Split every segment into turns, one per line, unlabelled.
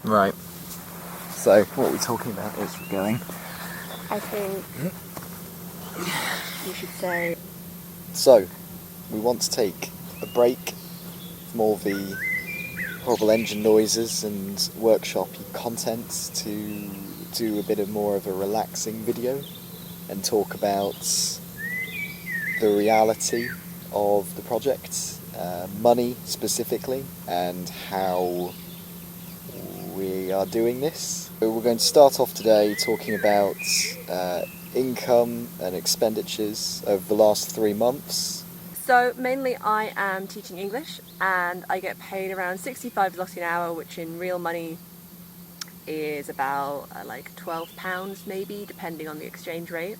Right. So, what are we talking about as we're going?
I think you should say...
So, we want to take a break from all the horrible engine noises and workshopy content to do a bit more of a relaxing video and talk about the reality of the project, money specifically, and how we are doing this. So we're going to start off today talking about income and expenditures over the last 3 months.
So mainly I am teaching English and I get paid around 65 zloty an hour, which in real money is about like £12 maybe, depending on the exchange rate.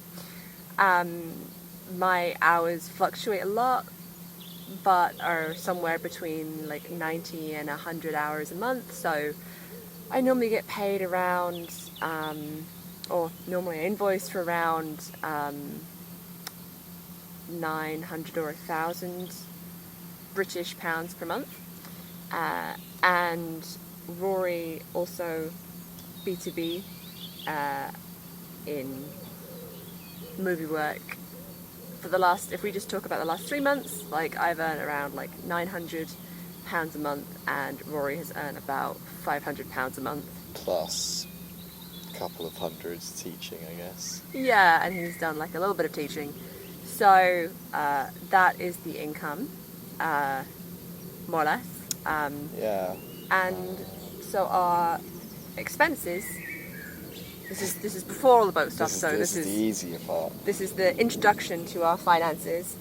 My hours fluctuate a lot, but are somewhere between like 90 and 100 hours a month. So I normally get paid around, or normally I invoice for around 900 or 1,000 British pounds per month. And Rory also B2B in movie work. For the last, if we just talk about the last 3 months, like I've earned around like £900 a month, and Rory has earned about £500 a month.
Plus a couple of hundreds teaching, I guess.
Yeah, and he's done like a little bit of teaching. So that is the income, more or less.
Yeah.
And so our expenses. This is before all the boat stuff.
This is the easier part.
This is the introduction to our finances.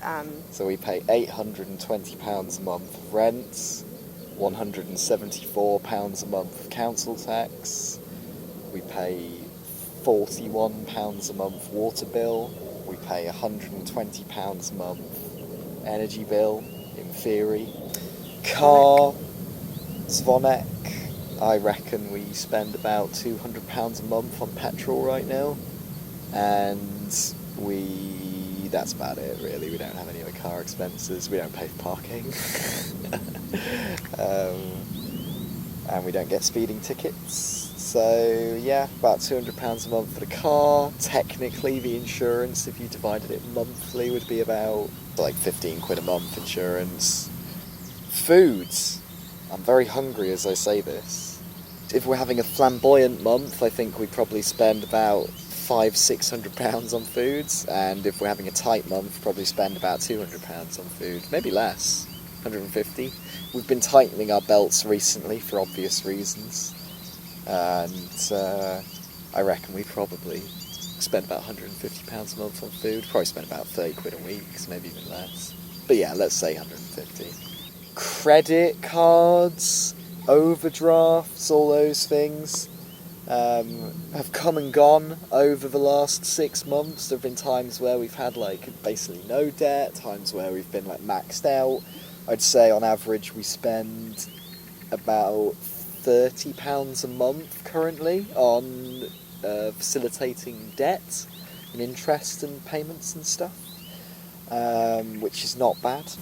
So we pay £820 a month of rent, £174 a month of council tax. We pay £41 a month water bill. We pay £120 a month energy bill, in theory. Car, Zvonek. I reckon we spend about £200 a month on petrol right now, and that's about it really. We don't have any other car expenses, we don't pay for parking, and we don't get speeding tickets. So yeah, about £200 a month for the car. Technically the insurance, if you divided it monthly, would be about like 15 quid a month insurance. Foods. I'm very hungry as I say this. If we're having a flamboyant month, I think we probably spend about £500-600 on foods, and if we're having a tight month, probably spend about £200 on food, maybe less, 150. We've been tightening our belts recently for obvious reasons, and I reckon we probably spend about £150 a month on food. Probably spend about 30 quid a week, maybe even less. But yeah, let's say 150. Credit cards, overdrafts, all those things have come and gone over the last 6 months. There have been times where we've had like basically no debt, times where we've been like maxed out. I'd say on average we spend about £30 a month currently on facilitating debt and interest and payments and stuff, which is not bad.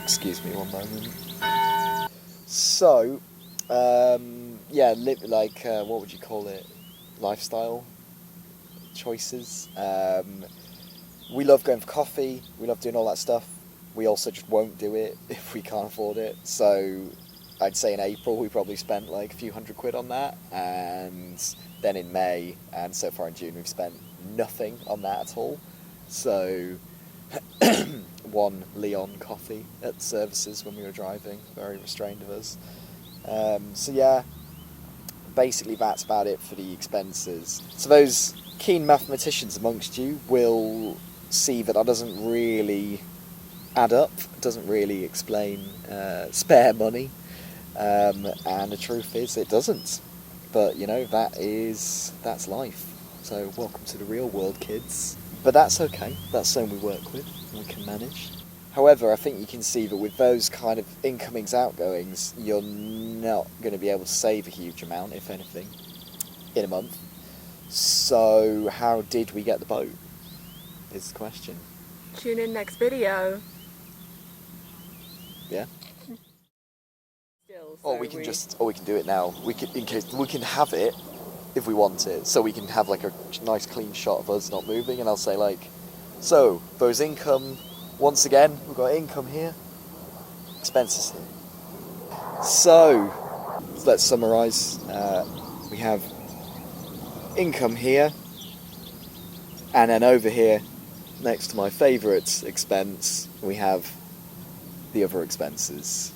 Excuse me one moment. So, what would you call it? Lifestyle choices. We love going for coffee, we love doing all that stuff. We also just won't do it if we can't afford it. So, I'd say in April we probably spent like a few hundred quid on that, and then in May and so far in June we've spent nothing on that at all. So one Leon coffee at the services when we were driving, very restrained of us. So yeah, basically that's about it for the expenses. So those keen mathematicians amongst you will see that doesn't really add up, doesn't really explain spare money, and the truth is it doesn't. But you know, that's life. So welcome to the real world, kids. But that's okay, that's something we work with and we can manage. However, I think you can see that with those kind of incomings, outgoings, you're not going to be able to save a huge amount, if anything, in a month. So how did we get the boat, is the question.
Tune in next video.
Yeah.
Still,
Or
so
we can do it now. We can have it if we want it. So we can have like a nice clean shot of us not moving, and I'll say like, so those income. Once again, we've got income here, expenses here. So let's summarise. We have income here, and then over here, next to my favourite expense, we have the other expenses.